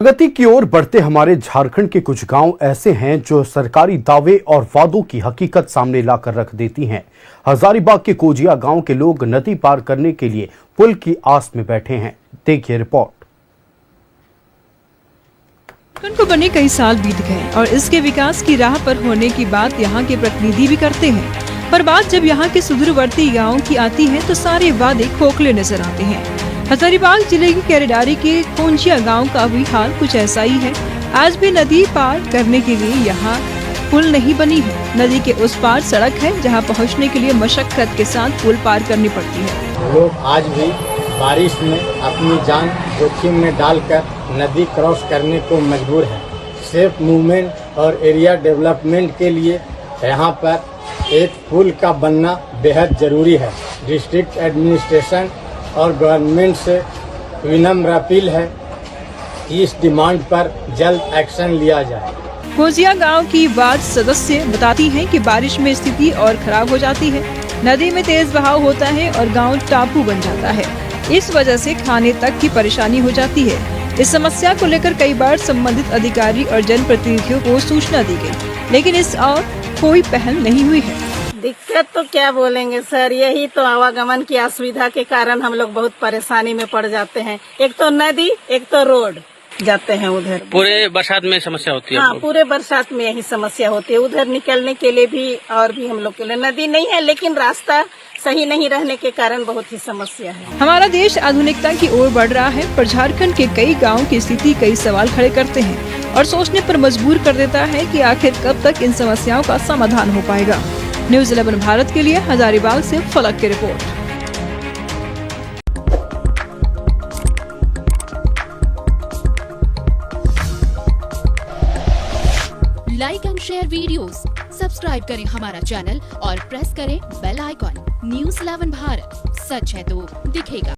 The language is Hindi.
प्रगति की ओर बढ़ते हमारे झारखंड के कुछ गांव ऐसे हैं जो सरकारी दावे और वादों की हकीकत सामने लाकर रख देती हैं। हजारीबाग के कोजिया गांव के लोग नदी पार करने के लिए पुल की आस में बैठे हैं। देखिए रिपोर्ट। झारखंड को बने कई साल बीत गए और इसके विकास की राह पर होने की बात यहाँ के प्रतिनिधि भी करते हैं, पर बात जब यहाँ के सुदूरवर्ती गाँव की आती है तो सारे वादे खोखले नजर आते हैं। हजारीबाग जिले की केरेडारी के कोंजिया गांव का भी हाल कुछ ऐसा ही है। आज भी नदी पार करने के लिए यहाँ पुल नहीं बनी है। नदी के उस पार सड़क है जहाँ पहुँचने के लिए मशक्कत के साथ पुल पार करनी पड़ती है। लोग आज भी बारिश में अपनी जान जोखिम में डालकर नदी क्रॉस करने को मजबूर है। सेफ मूवमेंट और एरिया डेवलपमेंट के लिए यहाँ पर एक पुल का बनना बेहद जरूरी है। डिस्ट्रिक्ट एडमिनिस्ट्रेशन और गवर्नमेंट से विनम्र अपील है कि इस डिमांड पर जल्द एक्शन लिया जाए। कोजिया गांव की वार्ड सदस्य बताती हैं कि बारिश में स्थिति और खराब हो जाती है। नदी में तेज बहाव होता है और गांव टापू बन जाता है। इस वजह से खाने तक की परेशानी हो जाती है। इस समस्या को लेकर कई बार संबंधित अधिकारी और जनप्रतिनिधियों को सूचना दी गई, लेकिन इस और कोई पहल नहीं हुई है। दिक्कत तो क्या बोलेंगे सर, यही तो आवागमन की असुविधा के कारण हम लोग बहुत परेशानी में पड़ जाते हैं। एक तो नदी, एक तो रोड जाते हैं उधर। पूरे बरसात में समस्या होती है। हाँ, पूरे बरसात में यही समस्या होती है। उधर निकलने के लिए भी और भी हम लोग के लिए नदी नहीं है, लेकिन रास्ता सही नहीं रहने के कारण बहुत ही समस्या है। हमारा देश आधुनिकता की ओर बढ़ रहा है, पर झारखंड के कई गाँव की स्थिति कई सवाल खड़े करते हैं और सोचने पर मजबूर कर देता है कि आखिर कब तक इन समस्याओं का समाधान हो पाएगा। न्यूज़ 11 भारत के लिए हजारीबाग से फलक की report. Like and share videos, subscribe करें हमारा चैनल और प्रेस करें बेल आइकॉन। न्यूज़ 11 भारत, सच है तो दिखेगा।